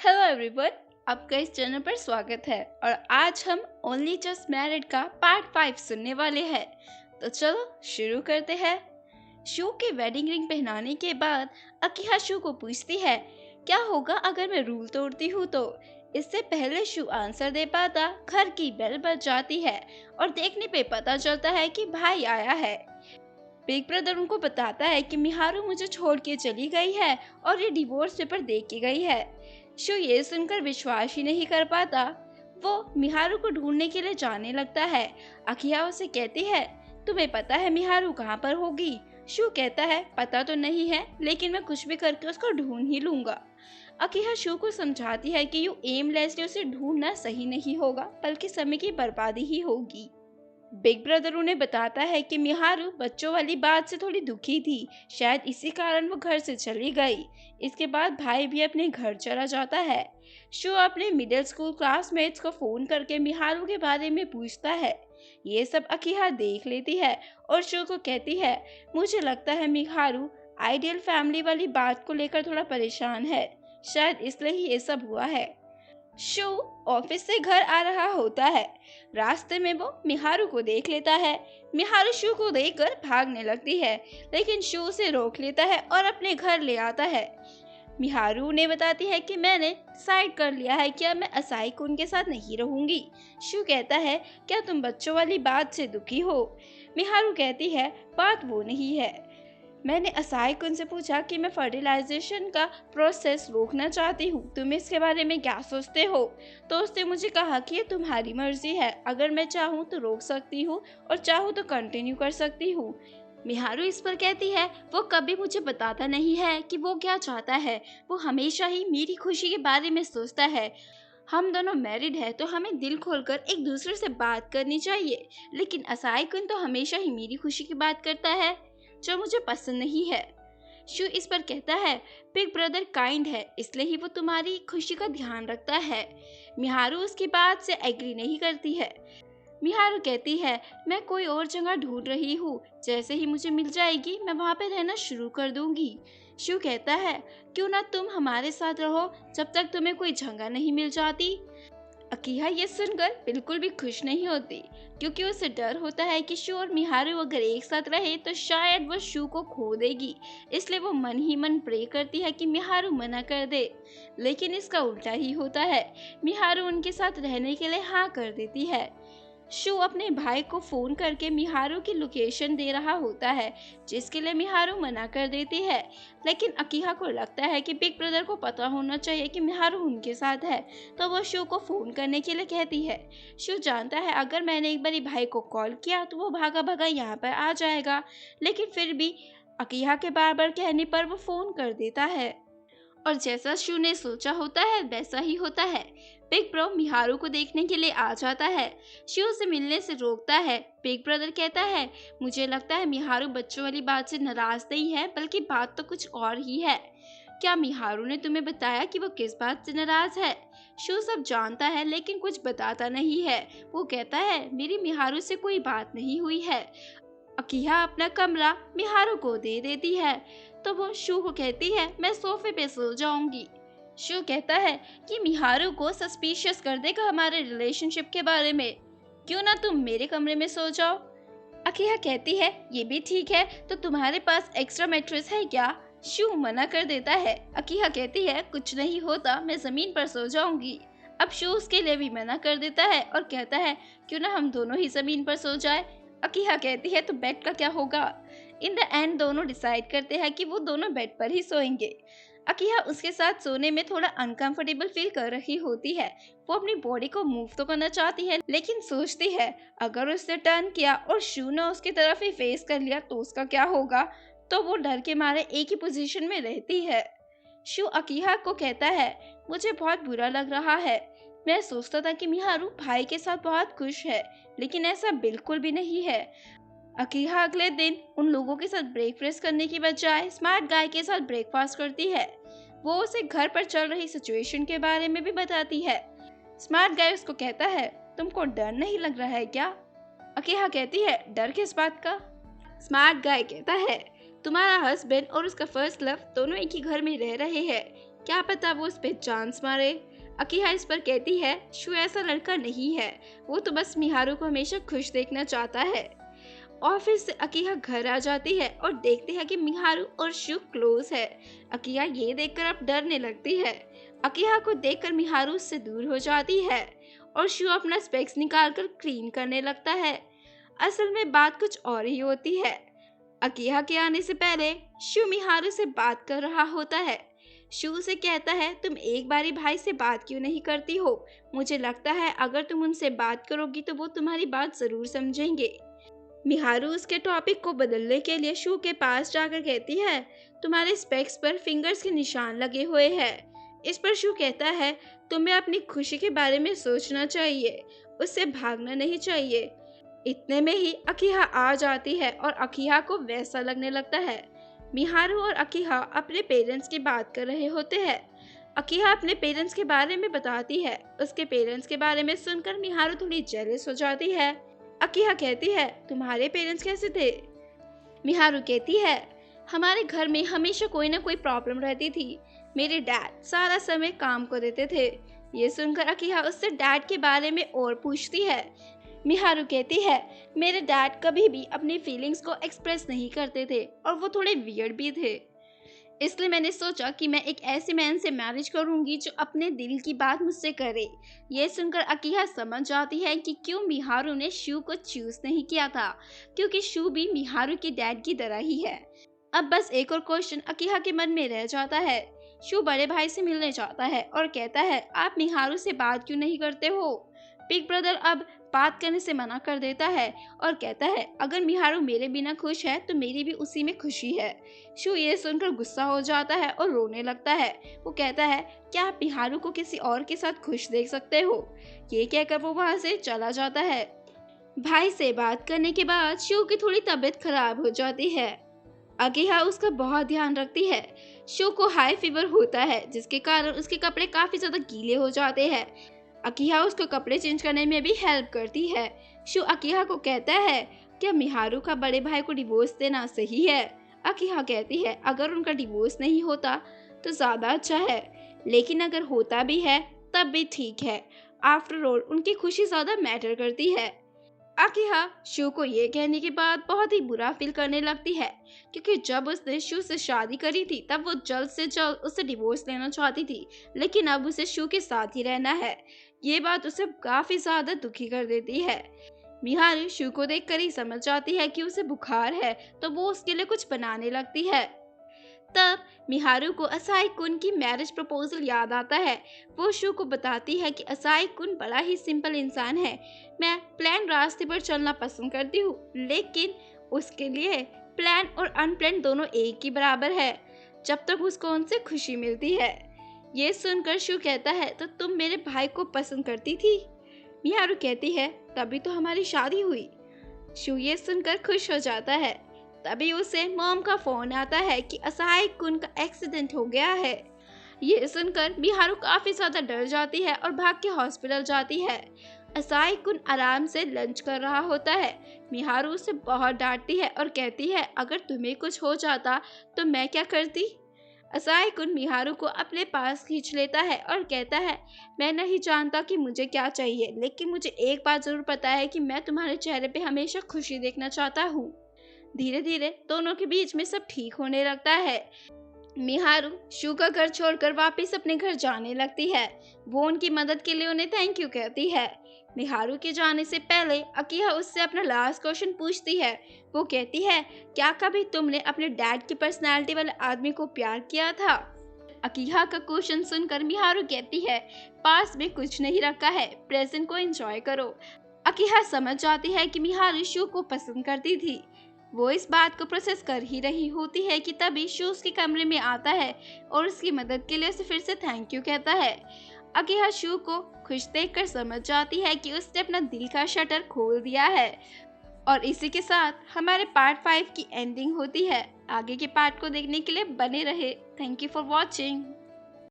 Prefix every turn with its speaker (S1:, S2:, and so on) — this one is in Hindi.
S1: हेलो एवरीवन, आपका इस चैनल पर स्वागत है और आज हम ओनली जस्ट मैरिड का पार्ट 5 सुनने वाले हैं। तो चलो शुरू करते हैं। शू के वेडिंग रिंग पहनाने के बाद अकीहा शू को पूछती है, क्या होगा अगर मैं रूल तोड़ती हूँ तो। इससे पहले शू आंसर दे पाता, घर की बेल बज जाती है और देखने पे पता चलता है कि भाई आया है। बिग ब्रदर उनको बताता है कि मिहारू मुझे छोड़ के चली गई है और ये डिवोर्स पेपर दे के गई है। शो ये सुनकर विश्वास ही नहीं कर पाता। वो मिहारू को ढूंढने के लिए जाने लगता है। अकिया उसे कहती है, तुम्हें पता है मिहारू कहाँ पर होगी? शू कहता है, पता तो नहीं है, लेकिन मैं कुछ भी करके उसको ढूंढ ही लूंगा। अकिया शू को समझाती है कि यू एमलेसली उसे ढूंढना सही नहीं होगा, बल्कि समय की बर्बादी ही होगी। बिग ब्रदर उन्हें बताता है कि मिहारू बच्चों वाली बात से थोड़ी दुखी थी, शायद इसी कारण वो घर से चली गई। इसके बाद भाई भी अपने घर चला जाता है। शो अपने मिडिल स्कूल क्लासमेट्स को फोन करके मिहारू के बारे में पूछता है। ये सब अकीहा देख लेती है और शो को कहती है, मुझे लगता है मिहारू आइडियल फैमिली वाली बात को लेकर थोड़ा परेशान है, शायद इसलिए ही ये सब हुआ है। शू ऑफिस से घर आ रहा होता है। रास्ते में वो मिहारू को देख लेता है। मिहारू शू को देखकर भागने लगती है, लेकिन शू उसे रोक लेता है और अपने घर ले आता है। मिहारू ने बताती है कि मैंने डिसाइड कर लिया है कि अब मैं असाई कुन के साथ नहीं रहूंगी। शू कहता है, क्या तुम बच्चों वाली बात से दुखी हो? मिहारू कहती है, बात वो नहीं है। मैंने असाई कुन से पूछा कि मैं फर्टिलाइजेशन का प्रोसेस रोकना चाहती हूँ, तुम इसके बारे में क्या सोचते हो? तो उसने मुझे कहा कि ये तुम्हारी मर्जी है, अगर मैं चाहूँ तो रोक सकती हूँ और चाहूँ तो कंटिन्यू कर सकती हूँ। मिहारू इस पर कहती है, वो कभी मुझे बताता नहीं है कि वो क्या चाहता है, वो हमेशा ही मेरी खुशी के बारे में सोचता है। हम दोनों मैरिड है तो हमें दिल खोलकर एक दूसरे से बात करनी चाहिए, लेकिन असाई कुन तो हमेशा ही मेरी खुशी की बात करता है, जो मुझे पसंद नहीं है। शू इस पर कहता है, बिग ब्रदर काइंड है, इसलिए ही वो तुम्हारी खुशी का ध्यान रखता है। मिहारू उसकी बात से एग्री नहीं करती है। मिहारू कहती है, मैं कोई और जगह ढूंढ रही हूँ, जैसे ही मुझे मिल जाएगी मैं वहाँ पे रहना शुरू कर दूंगी। शू कहता है, क्यों ना तुम हमारे साथ रहो जब तक तुम्हें कोई जगह नहीं मिल जाती। अकीहा ये सुनकर बिल्कुल भी खुश नहीं होती, क्योंकि उसे डर होता है कि शू और मिहारू अगर एक साथ रहे तो शायद वो शू को खो देगी। इसलिए वो मन ही मन प्रे करती है कि मिहारू मना कर दे, लेकिन इसका उल्टा ही होता है। मिहारू उनके साथ रहने के लिए हाँ कर देती है। शू अपने भाई को फोन करके मिहारू की लोकेशन दे रहा होता है, जिसके लिए मिहारू मना कर देती है। लेकिन अकीहा को लगता है कि बिग ब्रदर को पता होना चाहिए कि मिहारू उनके साथ है, तो वो शू को फोन करने के लिए कहती है। शू जानता है अगर मैंने एक बारी भाई को कॉल किया तो वो भागा भागा यहाँ पर आ जाएगा, लेकिन फिर भी अकीहा के बार बार कहने पर वो फोन कर देता है। और जैसा शू ने सोचा होता है वैसा ही होता है। बिग ब्रो मिहारू को देखने के लिए आ जाता है। शू से मिलने से रोकता है। बिग ब्रदर कहता है, मुझे लगता है मिहारू बच्चों वाली बात से नाराज नहीं है, बल्कि बात तो कुछ और ही है। क्या मिहारू ने तुम्हें बताया कि वो किस बात से नाराज है? शू सब जानता है लेकिन कुछ बताता नहीं है। वो कहता है, मेरी मिहारू से कोई बात नहीं हुई है। अकीहा अपना कमरा मिहारू को दे देती है, तो वो शू को कहती है, मैं सोफे पे सो जाऊंगी। शू कहता है कि मिहारू को सस्पिशियस कर देगा हमारे रिलेशनशिप के बारे में, क्यों ना तुम मेरे कमरे में सो जाओ। अकीहा कहती है, ये भी ठीक है, तो तुम्हारे पास एक्स्ट्रा मैट्रेस है क्या? शू मना कर देता है। अकीहा कहती है, कुछ नहीं होता, मैं जमीन पर सो जाऊंगी। अब शू उसके लिए भी मना कर देता है और कहता है, क्यों ना हम दोनों ही जमीन पर सो जाए। अकीहा कहती है, तो बेड का क्या होगा? इन द एंड दोनों डिसाइड करते हैं कि वो दोनों बेड पर ही सोएंगे। अकीहा उसके साथ सोने में थोड़ा अनकंफर्टेबल फील कर रही होती है। वो अपनी बॉडी को मूव तो करना चाहती है, लेकिन सोचती है अगर उसने टर्न किया और शू ने उसकी तरफ ही फेस कर लिया तो उसका क्या होगा। तो वो डर के मारे एक ही पोजीशन में रहती है। शू अकीहा को कहता है, मुझे बहुत बुरा लग रहा है, मैं सोचता था कि मिहारू भाई के साथ बहुत खुश है, लेकिन ऐसा बिल्कुल भी नहीं है। अकीहा अगले दिन उन लोगों के साथ ब्रेकफास्ट करने की बजाय स्मार्ट गाय के साथ ब्रेकफास्ट करती है। वो उसे घर पर चल रही सिचुएशन के बारे में भी बताती है। स्मार्ट गाय उसको कहता है, तुमको डर नहीं लग रहा है क्या? अकीहा कहती है, डर किस बात का? स्मार्ट गाय कहता है, तुम्हारा हस्बैंड और उसका फर्स्ट लव दोनों एक ही घर में रह रहे हैं, क्या पता वो उस पे चांस मारे। अकीहा इस पर कहती है शू ऐसा लड़का नहीं है, वो तो बस मिहारू को हमेशा खुश देखना चाहता है। ऑफिस से अकीहा घर आ जाती है और देखते हैं कि मिहारू और शू क्लोज है। अकीहा ये देखकर अब डरने लगती है। अकीहा को देखकर मिहारू उससे दूर हो जाती है और शू अपना स्पेक्स निकालकर क्लीन करने लगता है। असल में बात कुछ और ही होती है। अकीहा के आने से पहले शू मिहारू से बात कर रहा होता है। शू से कहता है तुम एक बारी भाई से बात क्यों नहीं करती हो, मुझे लगता है अगर तुम उनसे बात करोगी तो वो तुम्हारी बात जरूर समझेंगे। मिहारू उसके टॉपिक को बदलने के लिए शू के पास जाकर कहती है तुम्हारे स्पेक्स पर फिंगर्स के निशान लगे हुए हैं। इस पर शू कहता है तुम्हें अपनी खुशी के बारे में सोचना चाहिए, उससे भागना नहीं चाहिए। इतने में ही अकीहा आ जाती है और अकीहा को वैसा लगने लगता है। मिहारू और अकीहा अपने पेरेंट्स की बात कर रहे होते हैं। अकीहा अपने पेरेंट्स के बारे में बताती है। उसके पेरेंट्स के बारे में सुनकर मिहारू थोड़ी जेलस हो जाती है। अकीहा कहती है तुम्हारे पेरेंट्स कैसे थे? मिहारू कहती है हमारे घर में हमेशा कोई ना कोई प्रॉब्लम रहती थी। मेरे डैड सारा समय काम को देते थे। ये सुनकर अकीहा उससे डैड के बारे में और पूछती है। मिहारू कहती है मेरे डैड कभी भी अपनी फीलिंग्स को एक्सप्रेस नहीं करते थे और वो थोड़े वियर्ड भी थे, इसलिए मैंने सोचा कि मैं एक ऐसे मैन से मैरिज करूंगी जो अपने दिल की बात मुझसे करे। ये सुनकर अकीहा समझ जाती है कि क्यों मिहारू ने शू को चूज नहीं किया था, क्योंकि शू भी मिहारू के डैड की तरह ही है। अब बस एक और क्वेश्चन अकीहा के मन में रह जाता है। शू बड़े भाई से मिलने जाता है और कहता है आप मिहारू से बात क्यों नहीं करते हो? बिग ब्रदर अब बात करने से मना कर देता है और कहता है अगर मिहारू मेरे बिना खुश है तो मेरी भी उसी में खुशी है। शू ये सुनकर गुस्सा हो जाता है और रोने लगता है। वो कहता है क्या आप मिहारू को किसी और के साथ खुश देख सकते हो? ये कहकर वो वहां से चला जाता है। भाई से बात करने के बाद शू की थोड़ी तबीयत खराब हो जाती है। अकीहा उसका बहुत ध्यान रखती है। शू को हाई फीवर होता है जिसके कारण उसके कपड़े काफी ज्यादा गीले हो जाते हैं। अकीहा उसको कपड़े चेंज करने में भी हेल्प करती है। शू अकीहा को कहता है क्या मिहारू का बड़े भाई को डिवोर्स देना सही है? अकीहा कहती है अगर उनका डिवोर्स नहीं होता तो ज्यादा अच्छा है, लेकिन अगर होता भी है तब भी ठीक है। आफ्टर ऑल उनकी खुशी ज्यादा मैटर करती है। अकीहा शू को ये कहने के बाद बहुत ही बुरा फील करने लगती है, क्योंकि जब उसने शू से शादी करी थी तब वो जल्द से जल्द उससे डिवोर्स लेना चाहती थी, लेकिन अब उसे शू के साथ ही रहना है। ये बात उसे काफी ज्यादा दुखी कर देती है। मिहारू शू को देखकर ही समझ जाती है कि उसे बुखार है, तो वो उसके लिए कुछ बनाने लगती है। तब मिहारू को असाई कुन की मैरिज प्रपोजल याद आता है। वो शू को बताती है कि असाई कुन बड़ा ही सिंपल इंसान है। मैं प्लान रास्ते पर चलना पसंद करती हूँ, लेकिन उसके लिए प्लान और अनप्लान दोनों एक ही बराबर है, जब तक उसको उनसे खुशी मिलती है। ये सुनकर शू कहता है तो तुम मेरे भाई को पसंद करती थी? मिहारू कहती है तभी तो हमारी शादी हुई। शू ये सुनकर खुश हो जाता है। तभी उसे मॉम का फोन आता है कि असाई कुन का एक्सीडेंट हो गया है। ये सुनकर मिहारू काफी ज्यादा डर जाती है और भाग के हॉस्पिटल जाती है। असाई कुन आराम से लंच कर रहा होता है। मिहारू उसे बहुत डांटती है और कहती है अगर तुम्हें कुछ हो जाता तो मैं क्या करती? असाई कुन मिहारू को अपने पास खींच लेता है और कहता है मैं नहीं जानता कि मुझे क्या चाहिए, लेकिन मुझे एक बात जरूर पता है कि मैं तुम्हारे चेहरे पे हमेशा खुशी देखना चाहता हूँ। धीरे धीरे दोनों के बीच में सब ठीक होने लगता है। मिहारू शू का घर छोड़कर वापस अपने घर जाने लगती है। वो उनकी मदद के लिए उन्हें थैंक यू कहती है। मिहारू के जाने से पहले अकीहा उससे अपना लास्ट क्वेश्चन पूछती है। वो कहती है क्या कभी तुमने अपने डैड की पर्सनालिटी वाले आदमी को प्यार किया था? अकीहा का क्वेश्चन सुनकर मिहारू कहती है पास में कुछ नहीं रखा है, प्रेजेंट को एंजॉय करो। अकीहा समझ जाती है कि मिहारू शू को पसंद करती थी। वो इस बात को प्रोसेस कर ही रही होती है कि तभी शू उसके कमरे में आता है और उसकी मदद के लिए उसे फिर से थैंक यू कहता है। अकीहा शू को खुश देखकर समझ जाती है कि उसने अपना दिल का शटर खोल दिया है। और इसी के साथ हमारे पार्ट 5 की एंडिंग होती है। आगे के पार्ट को देखने के लिए बने रहे। Thank you for watching.